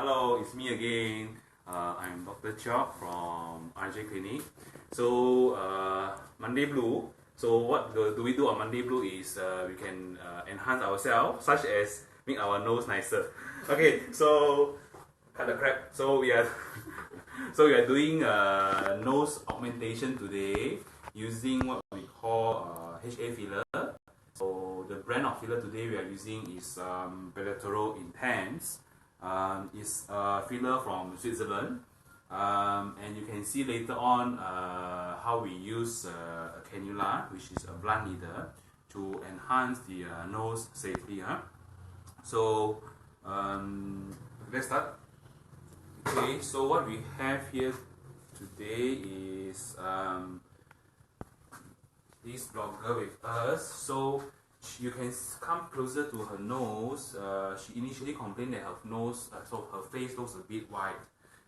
Hello, it's me again. I'm Dr. Chok from RJ Clinic. So, Monday Blue. So, what do we do on Monday Blue is we can enhance ourselves, such as make our nose nicer. Okay, so cut the crap. So we are doing nose augmentation today using what we call HA filler. So the brand of filler today we are using is Bilateral Intense. It's a filler from Switzerland, and you can see later on how we use a cannula, which is a blunt needle, to enhance the nose safety. So let's start. Okay, so what we have here today is this blogger with us. So you can come closer to her nose. She initially complained that her nose, so her face looks a bit white.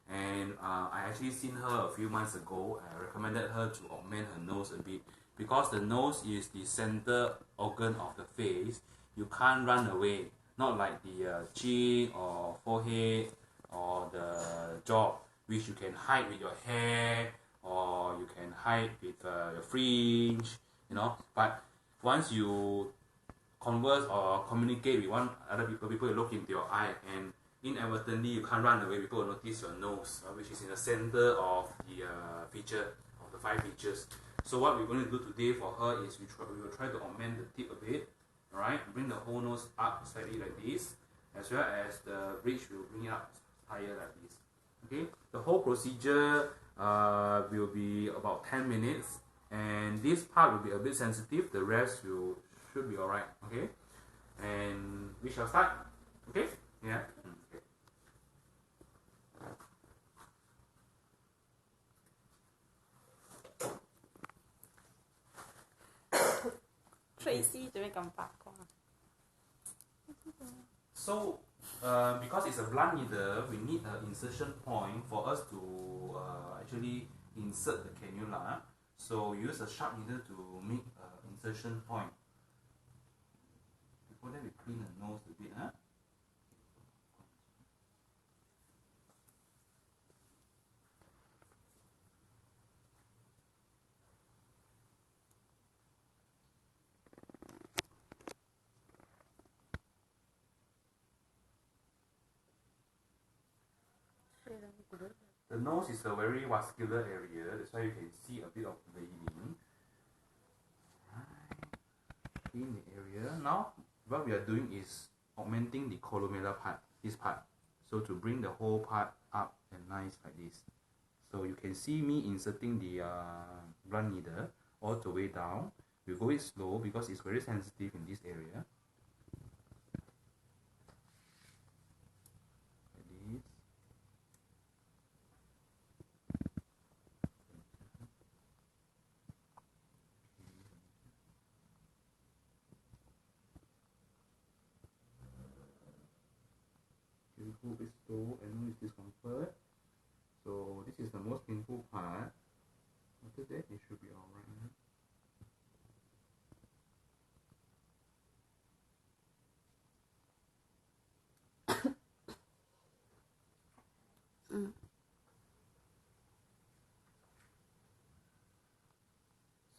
And I actually seen her a few months ago. I recommended her to augment her nose a bit because the nose is the center organ of the face. You can't run away, not like the chin or forehead or the jaw, which you can hide with your hair or you can hide with your fringe, you know. But once you converse or communicate with other people will look into your eye, and inadvertently you can't run away. People will notice your nose, which is in the center of the feature of the 5 features. So what we're going to do today for her is we will try to augment the tip a bit. All right, bring the whole nose up slightly like this, as well as the bridge will bring it up higher like this. Okay, the whole procedure will be about 10 minutes, and this part will be a bit sensitive. The rest should be alright. Okay, and we shall start. Okay, yeah. Tracy 做咩咁八卦？ So, because it's a blunt needle, we need an insertion point for us to actually insert the cannula. So, use a sharp needle to make an insertion point. Before that, we clean the nose a bit. The nose is a very vascular area, that's why you can see a bit of bleeding. Clean the area. Now, what we are doing is augmenting the columella part, this part. So to bring the whole part up and nice like this. So you can see me inserting the blunt needle all the way down. We go it slow because it's very sensitive in this area. Painful is slow and no discomfort. So this is the most painful part. After that, it should be alright.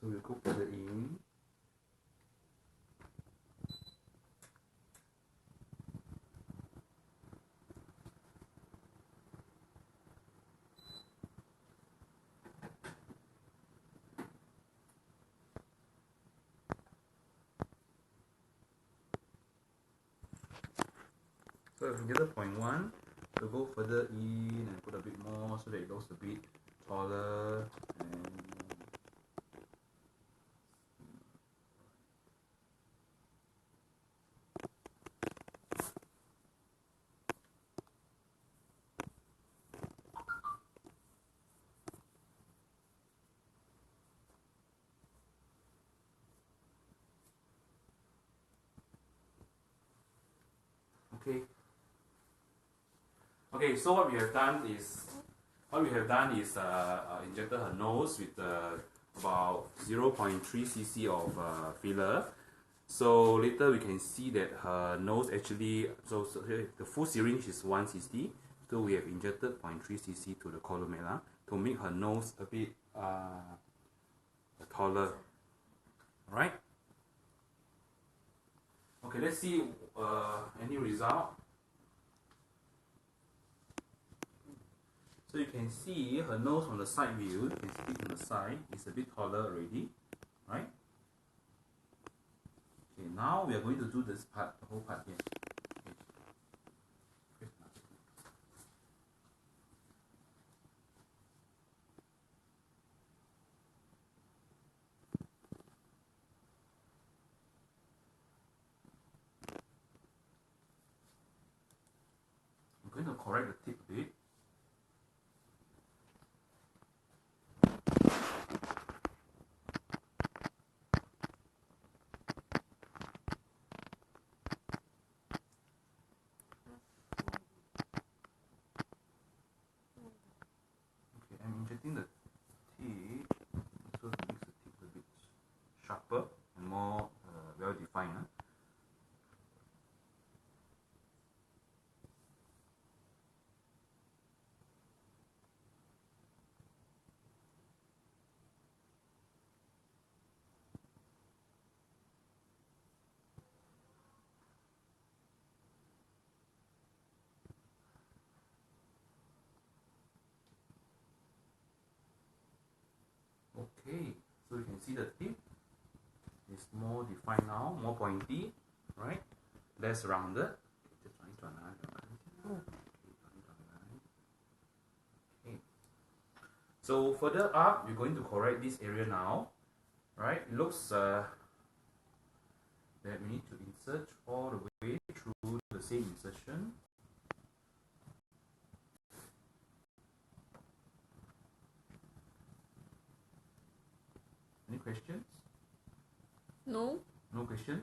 So we'll go further in. So if you get the point 1, we'll go further in and put a bit more so that it looks a bit taller. And okay, so what we have done is injected her nose with about 0.3 cc of filler. So later we can see that her nose actually, so the full syringe is 1 cc. So we have injected 0.3 cc to the columella to make her nose a bit taller. Alright? Okay, let's see any result. So you can see her nose on the side view, you can see it on the side, it's a bit taller already, right? Okay, now we are going to do this part, the whole part here. I'm going to correct the tip a bit. I'm injecting the tip so it makes the tip a bit sharper and more well defined. Okay, so you can see the tip is more defined now, more pointy, right? Less rounded. Okay. So further up, we're going to correct this area now, right? It looks that we need to insert all the way through the same insertion. Any questions? No. No question?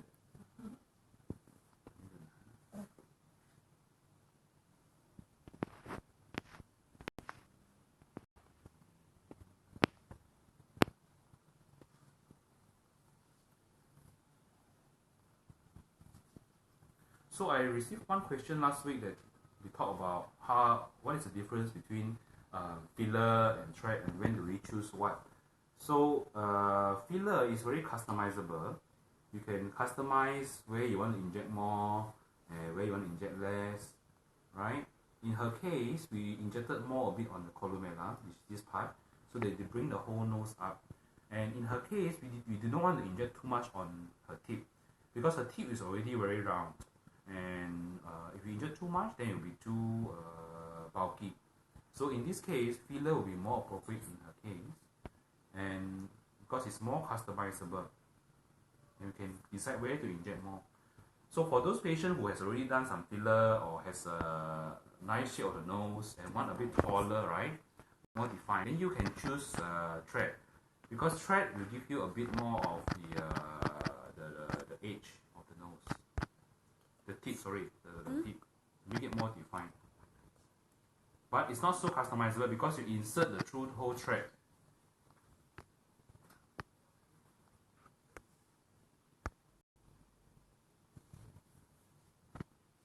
So I received one question last week that we talked about what is the difference between filler and thread and when do we choose what. So filler is very customizable. You can customize where you want to inject more and where you want to inject less, right? In her case, we injected more a bit on the columella, which is this part, so that they bring the whole nose up. And in her case, we do not want to inject too much on her tip because her tip is already very round. And if you inject too much, then it will be too bulky. So in this case, filler will be more appropriate in her case, and because it's more customizable, and you can decide where to inject more. So for those patients who has already done some filler or has a nice shape of the nose and want a bit taller, right, more defined, then you can choose thread, because thread will give you a bit more of the edge of the nose. The tip, sorry, the tip, make it more defined. But it's not so customizable because you insert the through whole thread.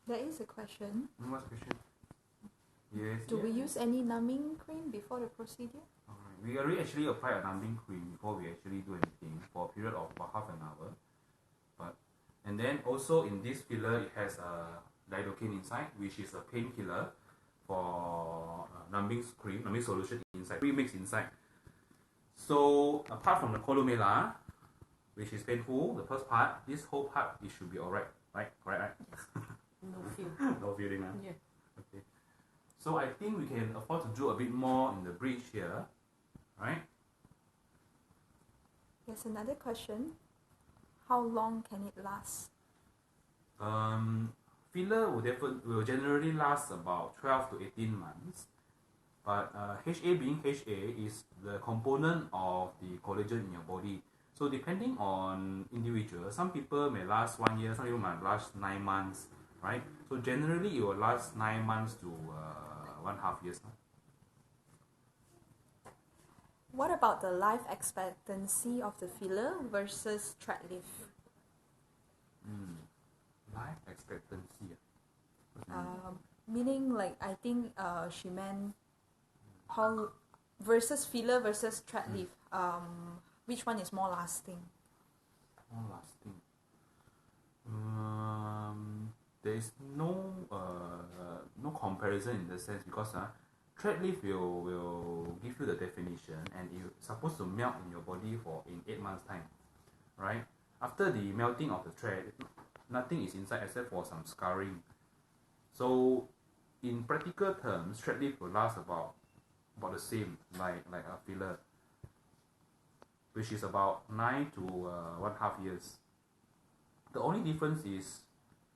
There is a question. What's the question? Yes. Do we use any numbing cream before the procedure? Alright. We already actually apply a numbing cream before we actually do anything for a period of about half an hour. And then also in this filler, it has a lidocaine inside, which is a painkiller for numbing cream, numbing solution inside, pre-mixed inside. So apart from the columella, which is painful, the first part, this whole part, it should be alright, right? Correct, right? Yes. No feel. No feeling, huh? Yeah. Okay. So I think we can afford to do a bit more in the bridge here, right? There's another question. How long can it last? Filler will generally last about 12 to 18 months. But HA being HA is the component of the collagen in your body. So depending on individual, some people may last 1 year, some people might last 9 months, right? So generally it will last 9 months to 1.5 years. What about the life expectancy of the filler versus thread lift? Life expectancy. Meaning, like, I think she meant how versus filler versus thread leaf. Which one is more lasting? More lasting. There is no comparison in the sense because thread leaf will give you the definition and it's supposed to melt in your body in 8 months time, right? After the melting of the thread, nothing is inside except for some scarring. So in practical terms, thread leaf will last about the same like a filler, which is about 9 to 1.5 years. The only difference is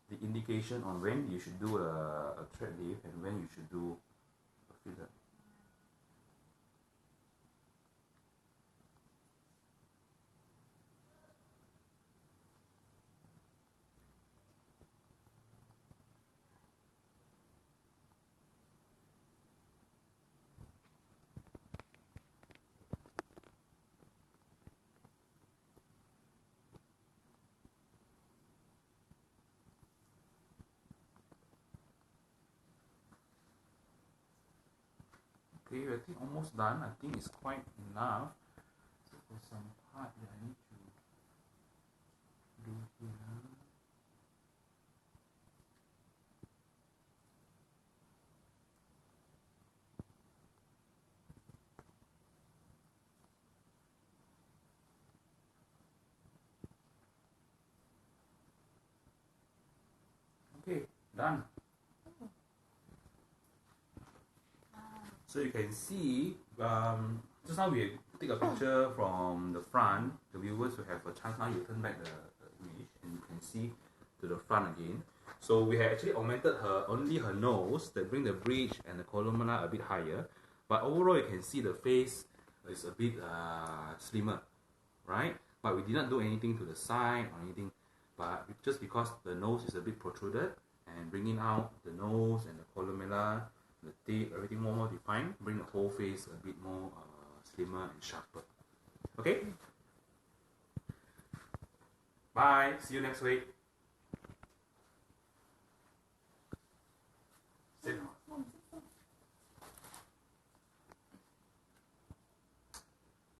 the indication on when you should do a thread leaf and when you should do a filler. Okay, I think almost done. I think it's quite enough. So for some part that I need to do here. Okay, done. So you can see, just now we take a picture from the front. The viewers will have a chance now. You turn back the image and you can see to the front again. So we have actually augmented only her nose that bring the bridge and the columella a bit higher. But overall you can see the face is a bit slimmer, right? But we did not do anything to the side or anything. But just because the nose is a bit protruded and bringing out the nose and the columella, the tip, everything more defined, bring the whole face a bit more slimmer and sharper. Okay? Bye. See you next week.